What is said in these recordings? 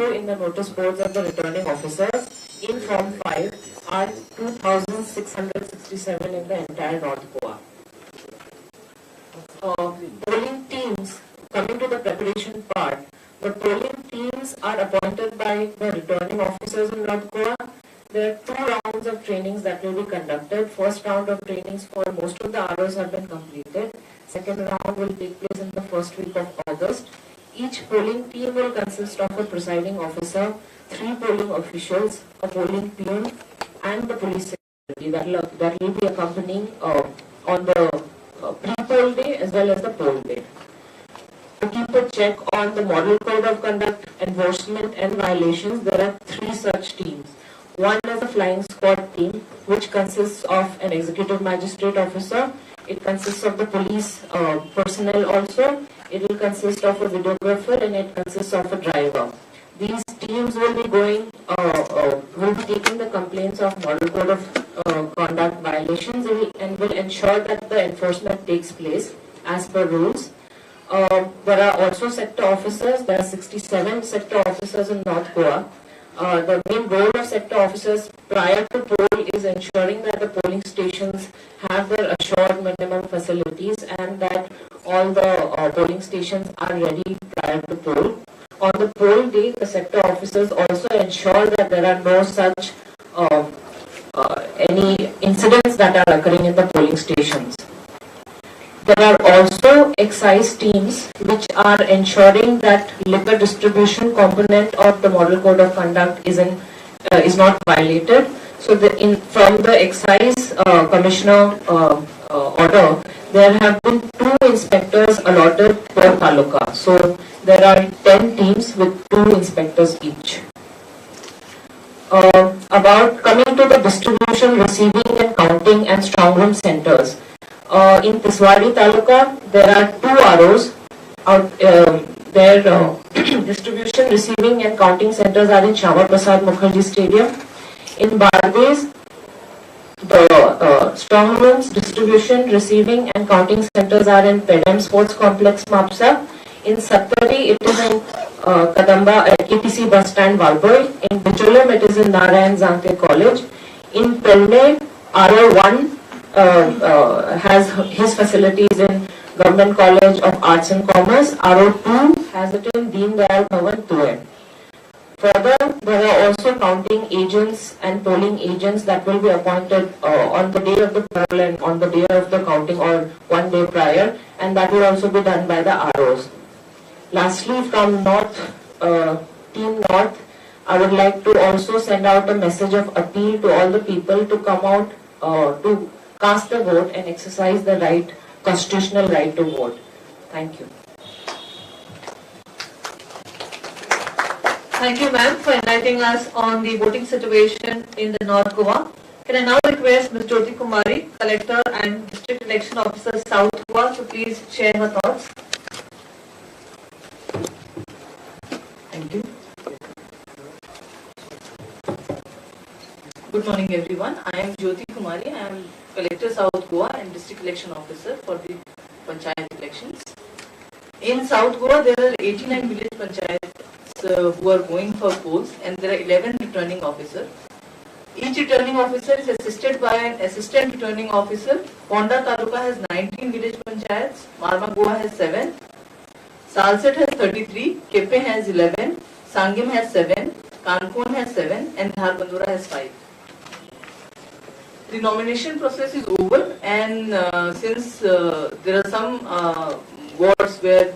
in the notice boards of the returning officers in Form 5 are 2,667 in the entire North Goa. Polling teams, coming to the preparation part, the polling teams are appointed by the returning officers in North Goa. There are 2 rounds of trainings that will be conducted. First round of trainings for most of the ROs have been completed. Second round will take place in the first week of August. Each polling team will consist of a presiding officer, 3 polling officials, a polling peon, and the police security that will be accompanying on the pre-poll day as well as the poll day. To keep a check on the model code of conduct, enforcement and violations, there are 3 such teams. One is a flying squad team, which consists of an executive magistrate officer. It consists of the police personnel also. It will consist of a videographer and it consists of a driver. These teams will be taking the complaints of model code of conduct violations and will ensure that the enforcement takes place as per rules. There are also sector officers. There are 67 sector officers in North Goa. The main goal of sector officers prior to poll is ensuring that the polling stations have their assured minimum facilities and that all the polling stations are ready prior to poll. On the poll day, the sector officers also ensure that there are no such any incidents that are occurring in the polling stations. There are also excise teams which are ensuring that liquor distribution component of the model code of conduct is not violated. So from the excise commissioner order, there have been 2 inspectors allotted per taluka. So there are 10 teams with 2 inspectors each. About coming to the distribution, receiving and counting and strongroom centers. In Tiswadi Taluka, there are 2 ROs. Their distribution, receiving and counting centers are in Shama Prasad Mukherjee Stadium. In Bardes, the strong rooms, distribution, receiving and counting centers are in Pedem Sports Complex, Mapsa. In Sattari, it is in Kadamba at ATC bus stand, Valboy. In Bicholam, it is in Narayan Zante College. In Pelne, RO1 has his facilities in Government College of Arts and Commerce. RO2 has it in Deen Dayal Bhavan, Tuem. Further, there are also counting agents and polling agents that will be appointed on the day of the poll and on the day of the counting or one day prior, and that will also be done by the ROs. Lastly, from Team North, I would like to also send out a message of appeal to all the people to come out to cast the vote and exercise the constitutional right to vote. Thank you. Thank you, ma'am, for enlightening us on the voting situation in the North Goa. Can I now request Ms. Jyoti Kumari, Collector and District Election Officer, South Goa, to please share her thoughts. Thank you. Good morning, everyone. I am Jyoti Kumari. I am Collector South Goa and District Election Officer for the Panchayat elections. In South Goa, there are 89 village panchayats who are going for polls, and there are 11 returning officers. Each returning officer is assisted by an assistant returning officer. Ponda Taluka has 19 village panchayats, Marma Goa has 7, Salset has 33, Kepe has 11, Sangim has 7, Kankon has 7, and Dharbandura has 5. The nomination process is over, and since there are some wards where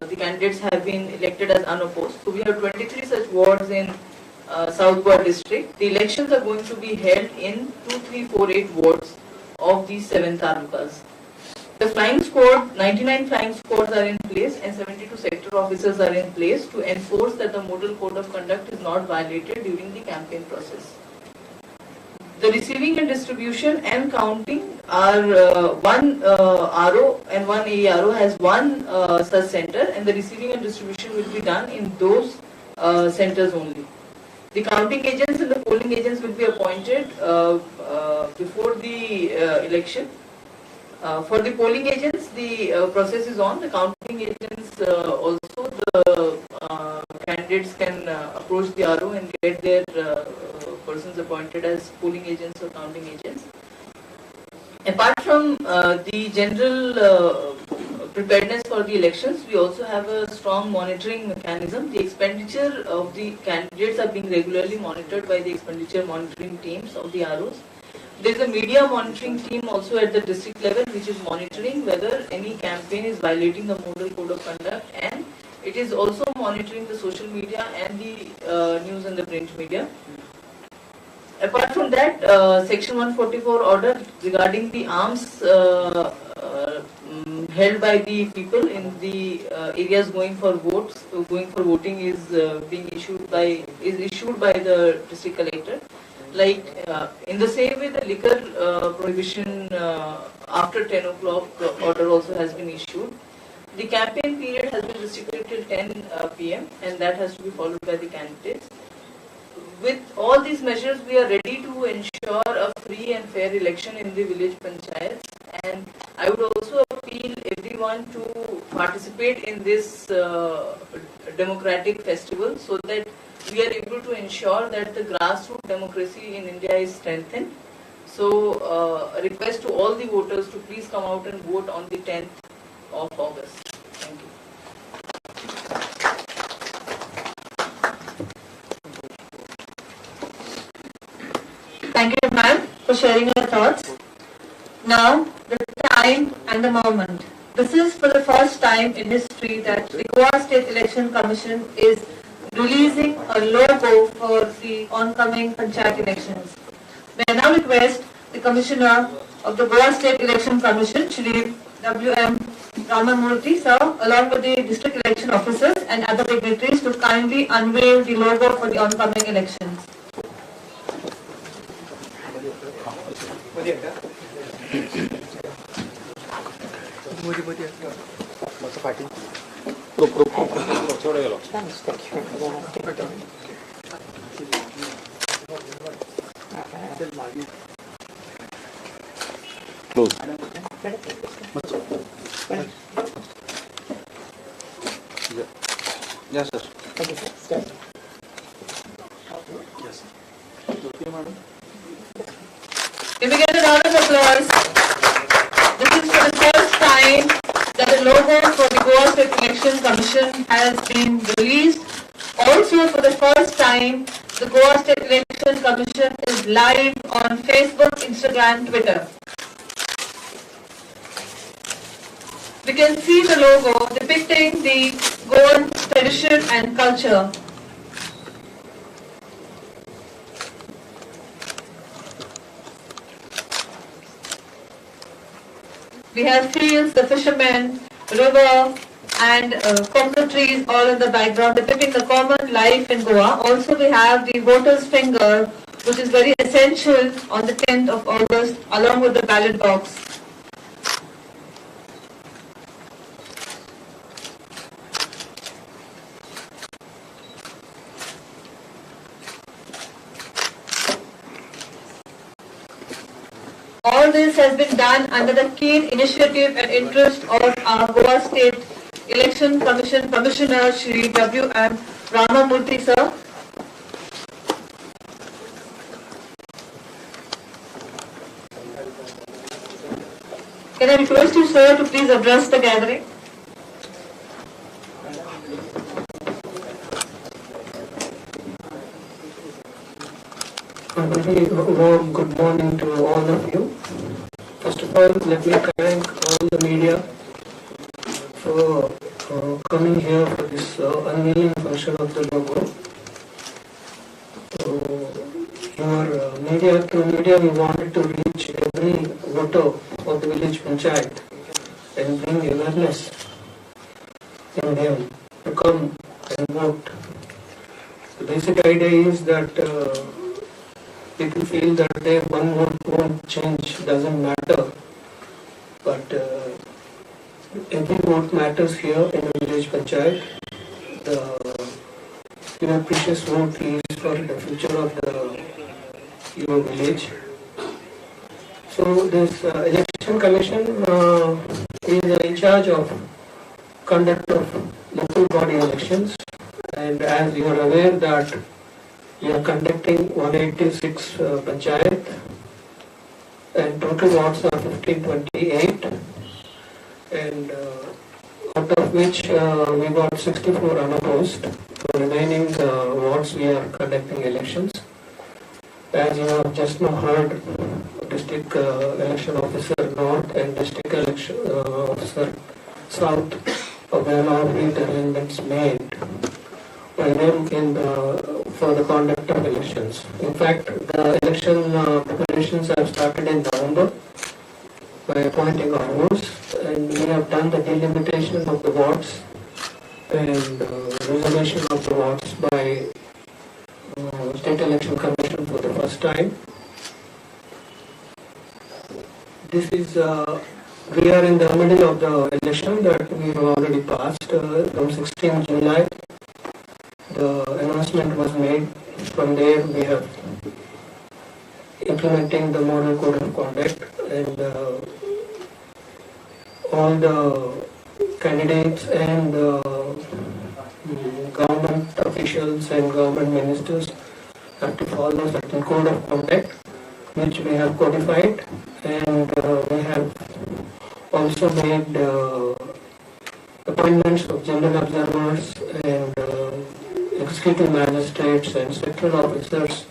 the candidates have been elected as unopposed, so we have 23 such wards in South Goa district. The elections are going to be held in 2, 3, 4, 8 wards of these 7 talukas. The flying squad, 99 flying squads are in place and 72 sector officers are in place to enforce that the model code of conduct is not violated during the campaign process. The receiving and distribution and counting are one RO and one AERO has one such center, and the receiving and distribution will be done in those centers only. The counting agents and the polling agents will be appointed before the election. For the polling agents, the process is on. The counting agents also, the candidates can approach the RO and get their persons appointed as polling agents or counting agents. Apart from the general preparedness for the elections, we also have a strong monitoring mechanism. The expenditure of the candidates are being regularly monitored by the expenditure monitoring teams of the ROs. There is a media monitoring team also at the district level which is monitoring whether any campaign is violating the model code of conduct, and it is also monitoring the social media and the news and the print media. Apart from that, Section 144 order regarding the arms held by the people in the areas going for voting is issued by the district collector. Like in the same way, the liquor prohibition after 10 o'clock order also has been issued. The campaign period has been restricted till 10 p.m. and that has to be followed by the candidates. With all these measures, we are ready to ensure a free and fair election in the village panchayats, and I would also appeal everyone to participate in this democratic festival so that we are able to ensure that the grassroots democracy in India is strengthened. So, a request to all the voters to please come out and vote on the 10th of August. Thank you. Thank you, ma'am, for sharing your thoughts. Now, the time and the moment. This is for the first time in history that the Goa State Election Commission is releasing a logo for the oncoming panchayat elections. May I now request the Commissioner of the Goa State Election Commission, Shri W.M. Ramamurthy, sir, along with the district election officers and other dignitaries to kindly unveil the logo for the oncoming elections. Close. Yes, sir. Yes. Can we get a round of applause? This is for the first time that the logo for the Goa State Election Commission has been released. Also, for the first time, the Goa State Election Commission is live on Facebook, Instagram, Twitter. We can see the logo depicting the Goan tradition and culture. We have fields, the fishermen, river, and coconut trees all in the background depicting the common life in Goa. Also, we have the voter's finger, which is very essential on the 10th of August, along with the ballot box. All this has been done under the keen initiative and interest of our Goa State Election Commission Commissioner Shri W.M. Ramamurthy, sir. Can I request you, sir, to please address the gathering? A very warm good morning to all of you. First of all, let me thank all the media for coming here for this unveiling function of the logo. Through media, we wanted to reach every voter of the village panchayat and bring awareness in them to come and vote. The basic idea is that people feel that their one vote won't change, doesn't matter, but every vote matters here in the village panchayat. Your precious vote is for the future of your village. So this election commission is in charge of conduct of local body elections, And as you are aware that we are conducting 186 panchayat and total wards are 1528 and out of which we got 64 unopposed. For remaining wards we are conducting elections. As you have just now heard, District Election Officer North and District Election Officer South of the arrangements made by them for the conduct of elections. In fact, the election preparations have started in November by appointing armors, and we have done the delimitation of the wards and reservation of the wards by State Election Commission for the first time. This is we are in the middle of the election that we have already passed from 16 July. The announcement was made. From there we have implementing the model code of conduct, and all the candidates and government officials and government ministers have to follow certain code of conduct which we have codified, and we have also made appointments of general observers and executive magistrates and sectoral officers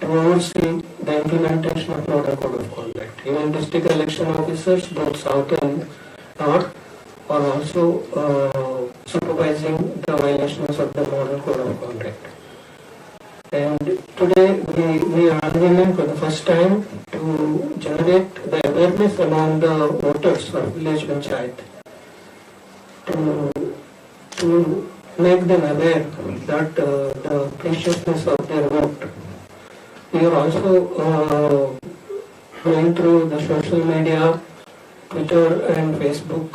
to oversee the implementation of model code of conduct. Even district election officers, both south and north, are also supervising the violations of the model code of conduct. And today we are unveiling for the first time to generate the awareness among the voters of village panchayat to make them aware that the preciousness of their vote. We are also going through the social media, Twitter and Facebook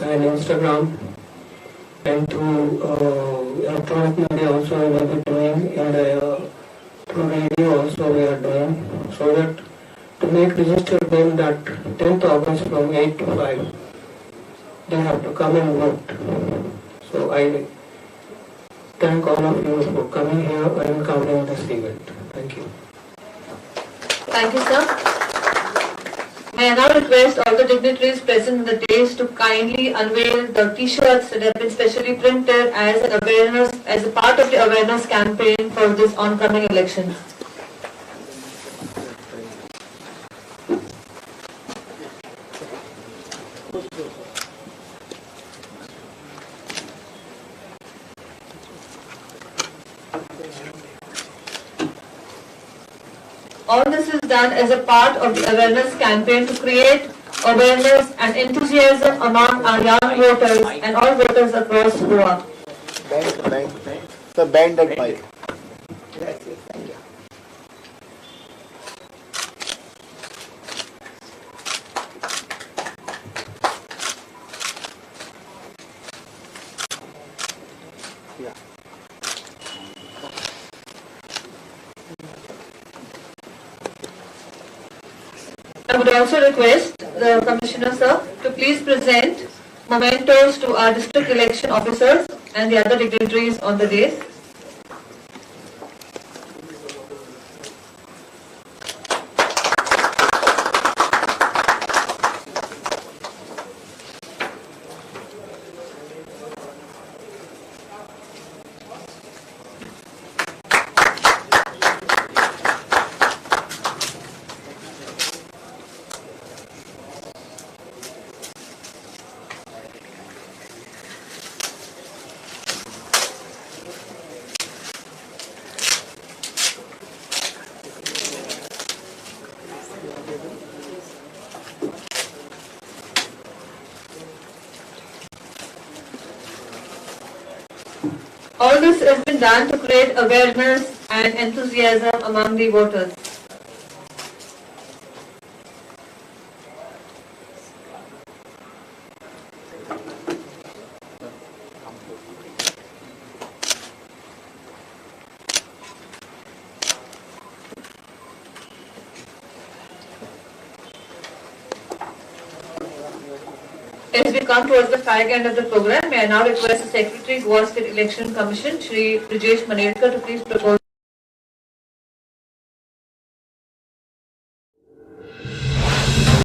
and Instagram, and through electronic media also we will be doing, and through radio also we are doing, so that to make register them that 10th August from 8 to 5 they have to come and vote. So I thank all of you for coming here and covering this event. Thank you. Thank you, sir. May I now request all the dignitaries present in the dais to kindly unveil the T-shirts that have been specially printed as an awareness, as a part of the awareness campaign for this oncoming election. All this is done as a part of the awareness campaign to create awareness and enthusiasm among our young voters and all voters across Goa. So bend that mic. I would also request the Commissioner, sir, to please present mementos to our district election officers and the other dignitaries on the dais. All this has been done to create awareness and enthusiasm among the voters. As we come towards the fag end of the program, may I now request the Secretary, Goa State Election Commission, Shri Brijesh Manelkar, to please propose